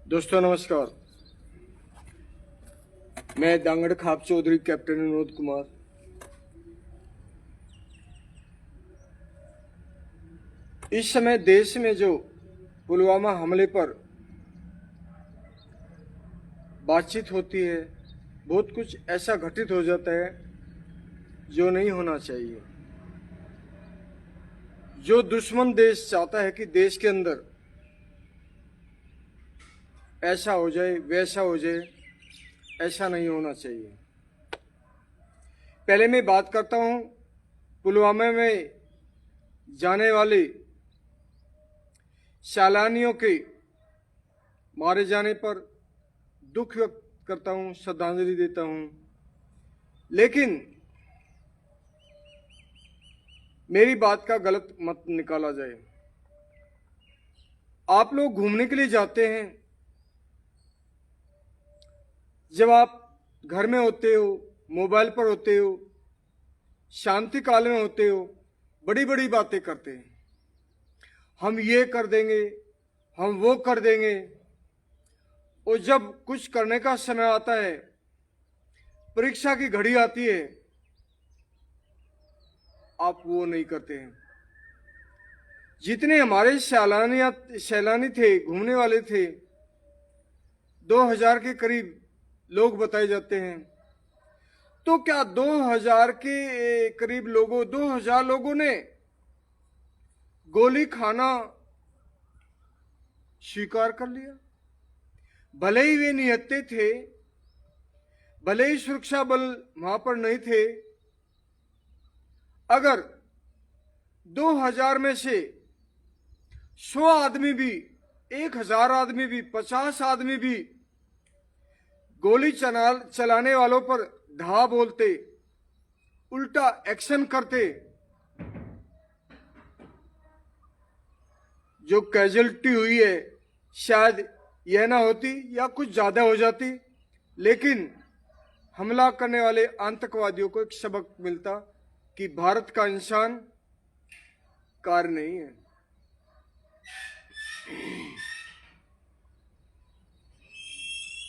दोस्तों नमस्कार। मैं दांगड़ खाप चौधरी कैप्टन विनोद कुमार इस समय देश में जो पुलवामा हमले पर बातचीत होती है, बहुत कुछ ऐसा घटित हो जाता है जो नहीं होना चाहिए। जो दुश्मन देश चाहता है कि देश के अंदर ऐसा हो जाए वैसा हो जाए, ऐसा नहीं होना चाहिए। पहले मैं बात करता हूं पुलवामा में जाने वाले सैलानियों के मारे जाने पर दुख व्यक्त करता हूं, श्रद्धांजलि देता हूं। लेकिन मेरी बात का गलत मत निकाला जाए। आप लोग घूमने के लिए जाते हैं, जब आप घर में होते हो, मोबाइल पर होते हो, शांति काल में होते हो, बड़ी बड़ी बातें करते हैं। हम ये कर देंगे, हम वो कर देंगे, और जब कुछ करने का समय आता है, परीक्षा की घड़ी आती है, आप वो नहीं करते हैं। जितने हमारे सैलानी थे, घूमने वाले थे, 2000 के करीब लोग बताए जाते हैं। तो क्या 2000 के करीब 2000 लोगों ने गोली खाना स्वीकार कर लिया? भले ही वे निहत्थे थे, भले ही सुरक्षा बल वहां पर नहीं थे, अगर 2000 में से 100 आदमी भी, 1000 आदमी भी, 50 आदमी भी गोली चलाने वालों पर धा बोलते, उल्टा एक्शन करते, जो कैजुअलिटी हुई है शायद यह ना होती या कुछ ज्यादा हो जाती। लेकिन हमला करने वाले आतंकवादियों को एक सबक मिलता कि भारत का इंसान कार नहीं है।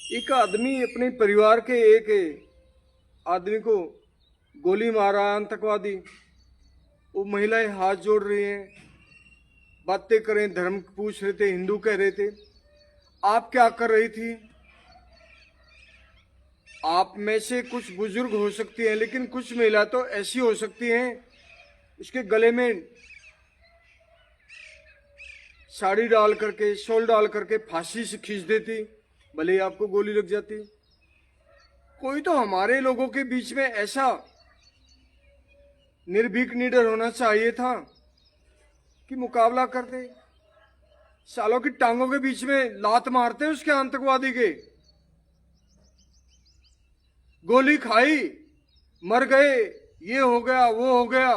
एक आदमी अपने परिवार के एक आदमी को गोली मारा, आतंकवादी। वो महिलाएं हाथ जोड़ रही हैं, बातें करें, धर्म पूछ रहे थे, हिंदू कह रहे थे। आप क्या कर रही थी? आप में से कुछ बुजुर्ग हो सकती हैं, लेकिन कुछ महिला तो ऐसी हो सकती हैं, उसके गले में साड़ी डाल करके, शॉल डाल करके फांसी से खींच देती, भले ही आपको गोली लग जाती। कोई तो हमारे लोगों के बीच में ऐसा निर्भीक निडर होना चाहिए था कि मुकाबला करते। सालों की टांगों के बीच में लात मारते उसके आतंकवादी के। गोली खाई, मर गए, ये हो गया, वो हो गया।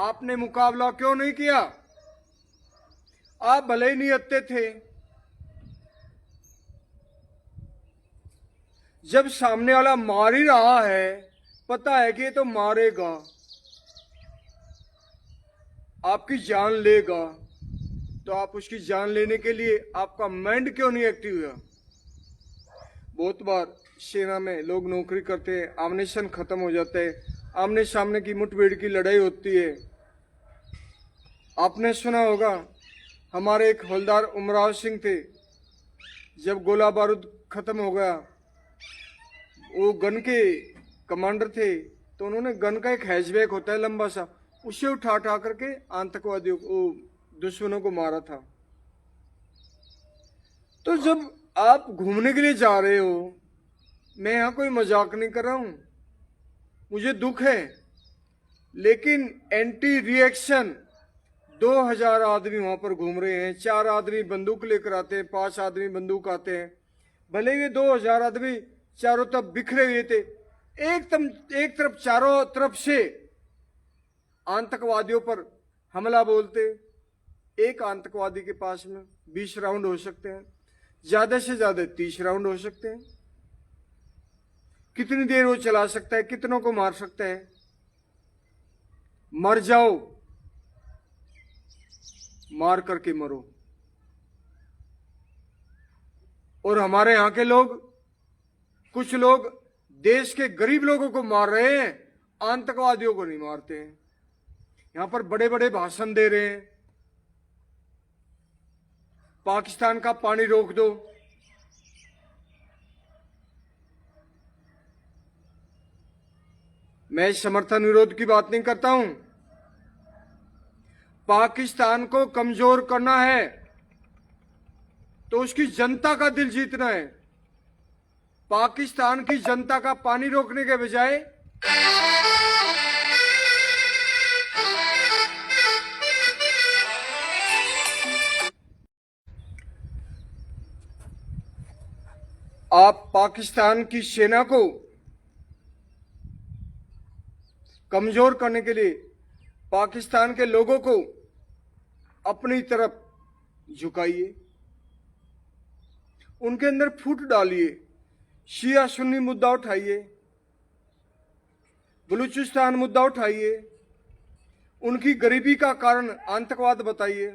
आपने मुकाबला क्यों नहीं किया? आप भले ही नियत्ते थे। जब सामने वाला मार ही रहा है, पता है कि ये तो मारेगा, आपकी जान लेगा, तो आप उसकी जान लेने के लिए आपका माइंड क्यों नहीं एक्टिव हुआ? बहुत बार सेना में लोग नौकरी करते हैं, आमनेशन खत्म हो जाता है, आमने सामने की मुठभेड़ की लड़ाई होती है। आपने सुना होगा, हमारे एक हवलदार उमराव सिंह थे, जब गोला बारूद खत्म हो गया, वो गन के कमांडर थे, तो उन्होंने गन का एक हैचबैग होता है लंबा सा, उसे उठा उठा करके आतंकवादियों को, दुश्मनों को मारा था। तो जब आप घूमने के लिए जा रहे हो, मैं यहां कोई मजाक नहीं कर रहा हूं, मुझे दुख है, लेकिन एंटी रिएक्शन 2000 आदमी वहां पर घूम रहे हैं। 4 आदमी बंदूक लेकर आते हैं, 5 आदमी बंदूक आते हैं, भले ही 2000 आदमी चारों तरफ बिखरे हुए थे। एक तरफ चारों तरफ से आतंकवादियों पर हमला बोलते। एक आतंकवादी के पास में 20 राउंड हो सकते हैं, ज्यादा से ज्यादा 30 राउंड हो सकते हैं। कितनी देर वो चला सकता है, कितनों को मार सकता है? मर जाओ, मार करके मरो। और हमारे यहाँ के लोग, कुछ लोग देश के गरीब लोगों को मार रहे हैं, आतंकवादियों को नहीं मारते हैं। यहां पर बड़े बड़े भाषण दे रहे हैं, पाकिस्तान का पानी रोक दो। मैं समर्थन विरोध की बात नहीं करता हूं। पाकिस्तान को कमजोर करना है तो उसकी जनता का दिल जीतना है। पाकिस्तान की जनता का पानी रोकने के बजाय आप पाकिस्तान की सेना को कमजोर करने के लिए पाकिस्तान के लोगों को अपनी तरफ झुकाइए, उनके अंदर फूट डालिए, शिया सुन्नी मुद्दा उठाइए, बलूचिस्तान मुद्दा उठाइए, उनकी गरीबी का कारण आतंकवाद बताइए।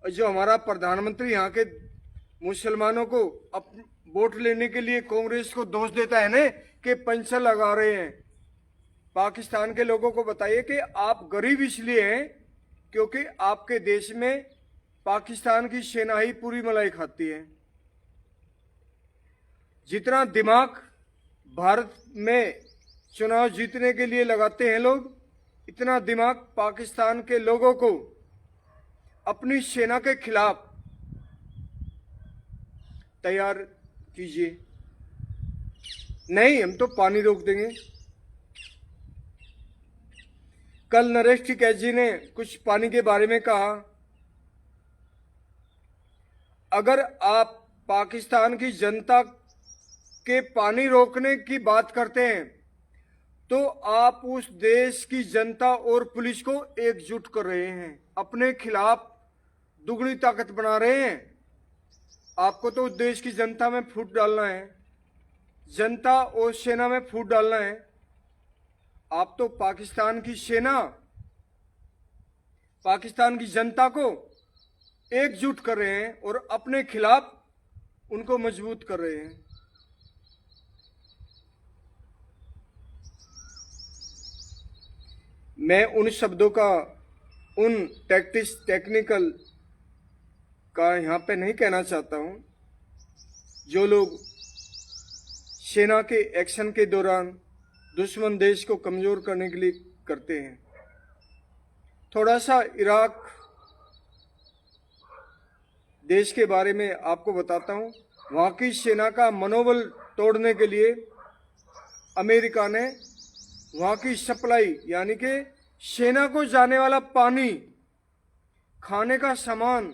और जो हमारा प्रधानमंत्री यहाँ के मुसलमानों को वोट लेने के लिए कांग्रेस को दोष देता है ना कि पंचर लगा रहे हैं, पाकिस्तान के लोगों को बताइए कि आप गरीब इसलिए हैं क्योंकि आपके देश में पाकिस्तान की सेना ही पूरी मलाई खाती है। जितना दिमाग भारत में चुनाव जीतने के लिए लगाते हैं लोग, इतना दिमाग पाकिस्तान के लोगों को अपनी सेना के खिलाफ तैयार कीजिए। नहीं, हम तो पानी रोक देंगे। कल नरेश टिकैत जी ने कुछ पानी के बारे में कहा। अगर आप पाकिस्तान की जनता के पानी रोकने की बात करते हैं तो आप उस देश की जनता और पुलिस को एकजुट कर रहे हैं, अपने खिलाफ दुगनी ताकत बना रहे हैं। आपको तो उस देश की जनता में फूट डालना है, जनता और सेना में फूट डालना है। आप तो पाकिस्तान की सेना, पाकिस्तान की जनता को एकजुट कर रहे हैं और अपने खिलाफ उनको मजबूत कर रहे हैं। मैं उन शब्दों का, उन टेक्निकल का यहां पे नहीं कहना चाहता हूं जो लोग सेना के एक्शन के दौरान दुश्मन देश को कमजोर करने के लिए करते हैं। थोड़ा सा इराक देश के बारे में आपको बताता हूं। वहां की सेना का मनोबल तोड़ने के लिए अमेरिका ने वहां की सप्लाई, यानी कि सेना को जाने वाला पानी, खाने का सामान,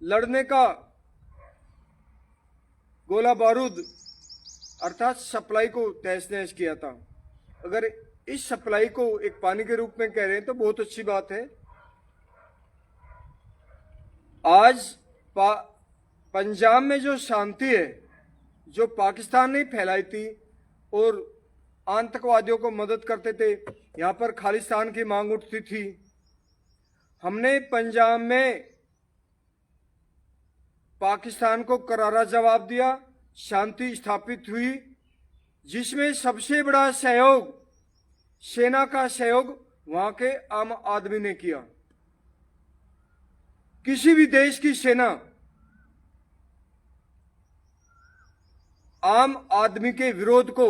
लड़ने का गोला बारूद अर्थात सप्लाई को तहस नहस किया था। अगर इस सप्लाई को एक पानी के रूप में कह रहे हैं तो बहुत अच्छी बात है। आज पंजाब में जो शांति है, जो पाकिस्तान ने फैलाई थी और आतंकवादियों को मदद करते थे, यहां पर खालिस्तान की मांग उठती थी। हमने पंजाब में पाकिस्तान को करारा जवाब दिया, शांति स्थापित हुई, जिसमें सबसे बड़ा सहयोग, सेना का सहयोग वहां के आम आदमी ने किया। किसी भी देश की सेना आम आदमी के विरोध को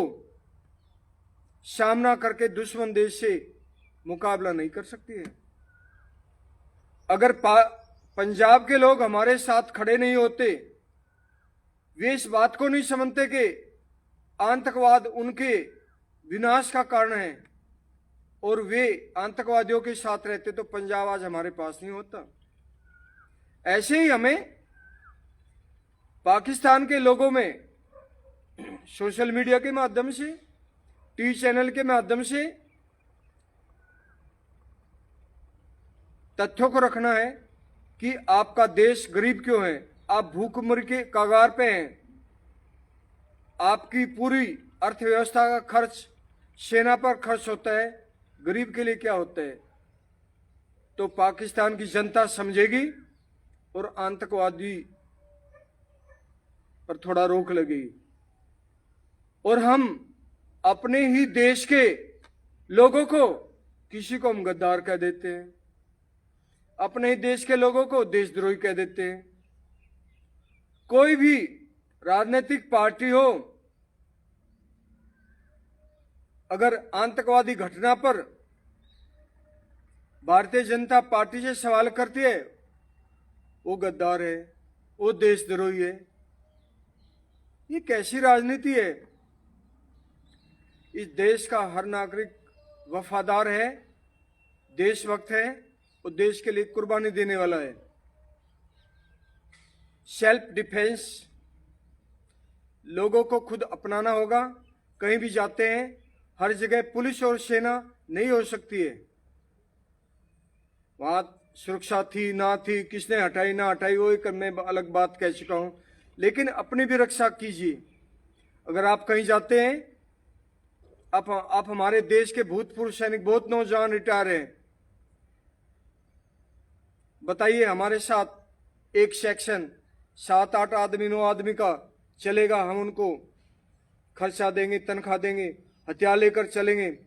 सामना करके दुश्मन देश से मुकाबला नहीं कर सकती है। अगर पंजाब के लोग हमारे साथ खड़े नहीं होते, वे इस बात को नहीं समझते कि आतंकवाद उनके विनाश का कारण है और वे आतंकवादियों के साथ रहते, तो पंजाब आज हमारे पास नहीं होता। ऐसे ही हमें पाकिस्तान के लोगों में सोशल मीडिया के माध्यम से, टीवी चैनल के माध्यम से तथ्यों को रखना है कि आपका देश गरीब क्यों है, आप भूखमरी के कगार पे हैं, आपकी पूरी अर्थव्यवस्था का खर्च सेना पर खर्च होता है, गरीब के लिए क्या होता है। तो पाकिस्तान की जनता समझेगी और आतंकवादी पर थोड़ा रोक लगेगी। और हम अपने ही देश के लोगों को, किसी को हम गद्दार कह देते हैं, अपने ही देश के लोगों को देशद्रोही कह देते हैं। कोई भी राजनीतिक पार्टी हो, अगर आतंकवादी घटना पर भारतीय जनता पार्टी से सवाल करती है, वो गद्दार है, वो देशद्रोही है। ये कैसी राजनीति है? इस देश का हर नागरिक वफादार है, देशभक्त है और देश के लिए कुर्बानी देने वाला है। सेल्फ डिफेंस लोगों को खुद अपनाना होगा। कहीं भी जाते हैं, हर जगह पुलिस और सेना नहीं हो सकती है। वहां सुरक्षा थी ना थी, किसने हटाई ना हटाई, वो एक मैं अलग बात कह चुका हूं। लेकिन अपनी भी रक्षा कीजिए। अगर आप कहीं जाते हैं, आप हमारे देश के भूतपूर्व सैनिक, बहुत नौजवान रिटायर हैं, बताइए हमारे साथ एक सेक्शन 7-8 आदमी 9 आदमी का चलेगा, हम उनको खर्चा देंगे, तनख्वाह देंगे, हथियार लेकर चलेंगे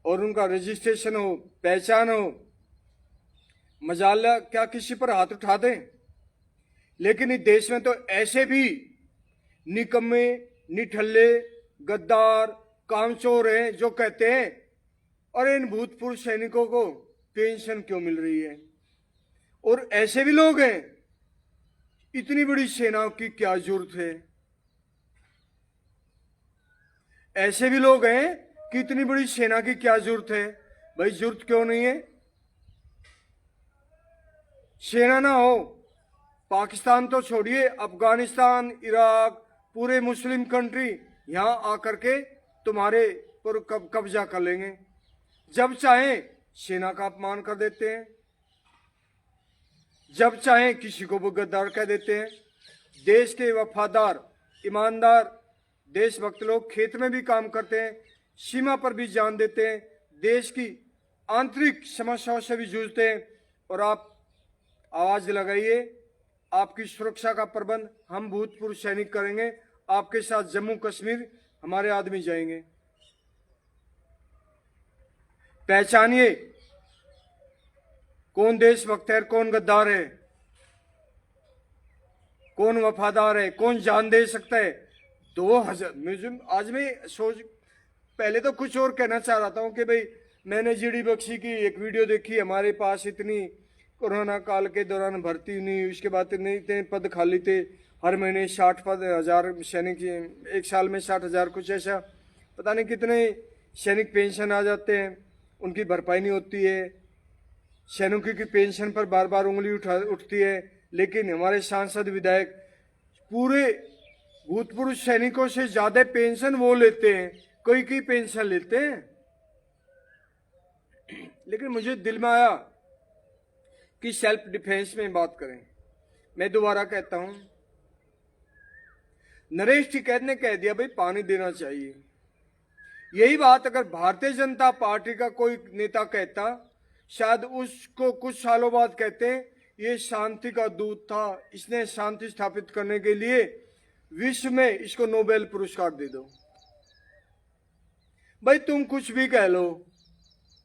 और उनका रजिस्ट्रेशन हो, पहचान हो, मजाला क्या किसी पर हाथ उठा दें? लेकिन इस देश में तो ऐसे भी निकम्मे, निठल्ले, गद्दार, कामचोर हैं जो कहते हैं और इन भूतपूर्व सैनिकों को पेंशन क्यों मिल रही है? और ऐसे भी लोग हैं, इतनी बड़ी सेना की क्या जरूरत है? ऐसे भी लोग हैं कि इतनी बड़ी सेना की क्या जरूरत है? भाई जरूरत क्यों नहीं है? सेना ना हो, पाकिस्तान तो छोड़िए, अफगानिस्तान, इराक, पूरे मुस्लिम कंट्री यहां आकर के तुम्हारे पर कब्जा कर लेंगे। जब चाहें सेना का अपमान कर देते हैं, जब चाहें किसी को भी गद्दार कह देते हैं। देश के वफादार, ईमानदार, देशभक्त लोग खेत में भी काम करते हैं, सीमा पर भी जान देते हैं, देश की आंतरिक समस्याओं से भी जूझते हैं। और आप आवाज लगाइए, आपकी सुरक्षा का प्रबंध हम भूतपूर्व सैनिक करेंगे। आपके साथ जम्मू कश्मीर हमारे आदमी जाएंगे। पहचानिए कौन देशभक्त है, कौन गद्दार है, कौन वफादार है, कौन जान दे सकता है। 2000 आज मैं सोच, पहले तो कुछ और कहना चाह रहा था कि भाई मैंने जीडी बख्शी की एक वीडियो देखी, हमारे पास इतनी कोरोना काल के दौरान भर्ती नहीं, उसके बाद इतने पद खाली थे, हर महीने 60 पद, 1000 सैनिक, एक साल में 60,000 कुछ ऐसा, पता नहीं कितने सैनिक पेंशन आ जाते हैं, उनकी भरपाई नहीं होती है। सैनिकों की पेंशन पर बार बार उंगली उठती है। लेकिन हमारे सांसद विधायक पूरे भूतपूर्व सैनिकों से ज्यादा पेंशन वो लेते हैं, कोई की पेंशन लेते हैं। लेकिन मुझे दिल में आया कि सेल्फ डिफेंस में बात करें। मैं दोबारा कहता हूं, नरेश टिकैत ने कह दिया भाई पानी देना चाहिए। यही बात अगर भारतीय जनता पार्टी का कोई नेता कहता, शायद उसको कुछ सालों बाद कहते ये शांति का दूत था, इसने शांति स्थापित करने के लिए विश्व में इसको नोबेल पुरस्कार दे दो। भाई तुम कुछ भी कह लो,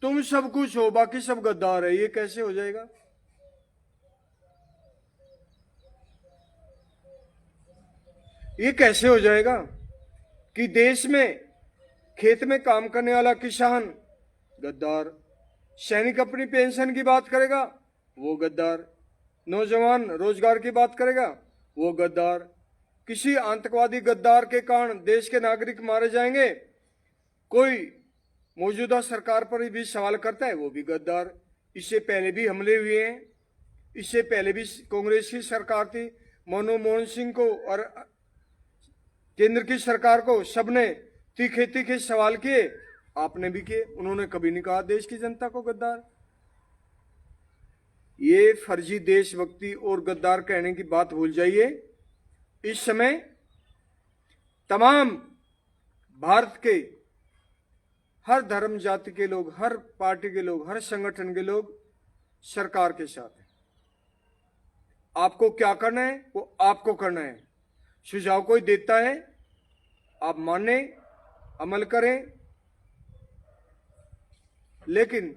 तुम सब कुछ हो, बाकी सब गद्दार है, ये कैसे हो जाएगा? ये कैसे हो जाएगा कि देश में खेत में काम करने वाला किसान गद्दार, सैनिक अपनी पेंशन की बात करेगा वो गद्दार, नौजवान रोजगार की बात करेगा वो गद्दार, किसी आतंकवादी गद्दार के कारण देश के नागरिक मारे जाएंगे, कोई मौजूदा सरकार पर भी सवाल करता है वो भी गद्दार। इससे पहले भी हमले हुए हैं, इससे पहले भी कांग्रेस की सरकार थी, मनमोहन सिंह को और केंद्र की सरकार को सबने तीखे तीखे सवाल किए, आपने भी किए, उन्होंने कभी नहीं कहा देश की जनता को गद्दार। ये फर्जी देशभक्ति और गद्दार कहने की बात भूल जाइए। इस समय तमाम भारत के हर धर्म जाति के लोग, हर पार्टी के लोग, हर संगठन के लोग सरकार के साथ हैं। आपको क्या करना है वो आपको करना है। सुझाव कोई देता है, आप माने, अमल करें। लेकिन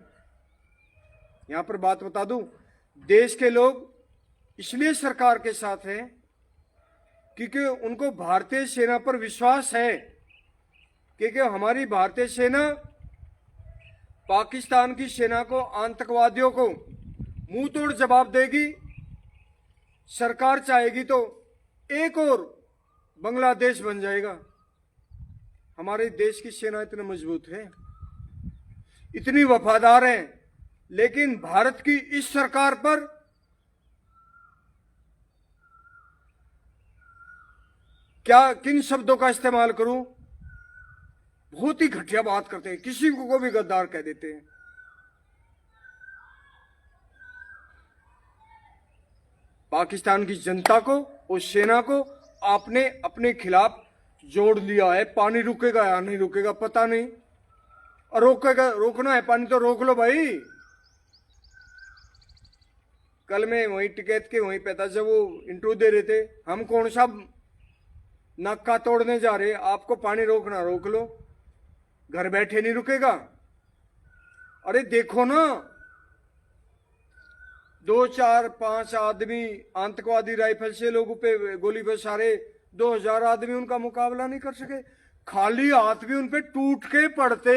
यहां पर बात बता दूं, देश के लोग इसलिए सरकार के साथ हैं क्योंकि उनको भारतीय सेना पर विश्वास है, क्योंकि हमारी भारतीय सेना पाकिस्तान की सेना को, आतंकवादियों को मुंह तोड़ जवाब देगी। सरकार चाहेगी तो एक और बांग्लादेश बन जाएगा। हमारे देश की सेना इतनी मजबूत है, इतनी वफादार है, लेकिन भारत की इस सरकार पर क्या, किन शब्दों का इस्तेमाल करूं, बहुत ही घटिया बात करते हैं, किसी को भी गद्दार कह देते हैं। पाकिस्तान की जनता को और सेना को आपने अपने खिलाफ जोड़ लिया है। पानी रुकेगा या नहीं रुकेगा पता नहीं, और रोकेगा, रोकना है पानी तो रोक लो भाई। कल मैं वहीं टिकैत के वहीं पे था, जब वो इंटरव्यू दे रहे थे, हम कौन सा नाका तोड़ने जा रहे, आपको पानी रोकना रोक लो, घर बैठे नहीं रुकेगा। अरे देखो ना, 2 4 5 आदमी आतंकवादी राइफल से लोगों पे गोली बरसारे, 2000 आदमी उनका मुकाबला नहीं कर सके। खाली हाथ भी उन पे टूट के पड़ते,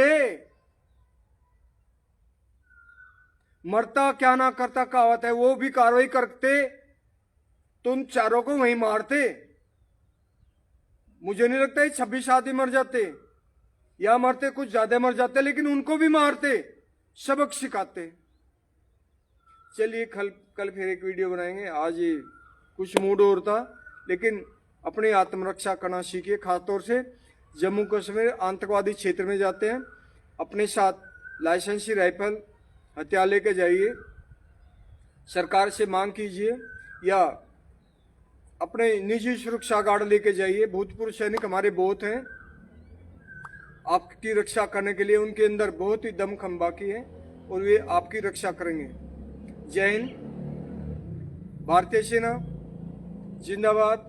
मरता क्या ना करता कहावत है, वो भी कार्रवाई करते तो उन चारों को वहीं मारते। मुझे नहीं लगता 26 आदमी मर जाते, या मरते कुछ ज्यादा मर जाते, लेकिन उनको भी मारते, सबक सिखाते। चलिए कल फिर एक वीडियो बनाएंगे। आज ये कुछ मूड और था, लेकिन अपनी आत्मरक्षा करना सीखिए। खासतौर से जम्मू कश्मीर आतंकवादी क्षेत्र में जाते हैं, अपने साथ लाइसेंसी राइफल हथियार लेके जाइए। सरकार से मांग कीजिए, या अपने निजी सुरक्षा गार्ड लेके जाइए। भूतपूर्व सैनिक हमारे बहुत हैं, आपकी रक्षा करने के लिए उनके अंदर बहुत ही दमखम बाकी है, और वे आपकी रक्षा करेंगे। जय हिंद, भारतीय सेना जिंदाबाद।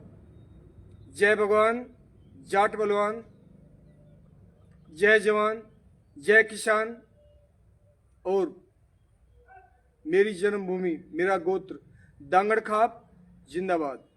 जय भगवान, जाट बलवान, जय जवान, जय किसान, और मेरी जन्मभूमि, मेरा गोत्र दांगड़ खाप जिंदाबाद।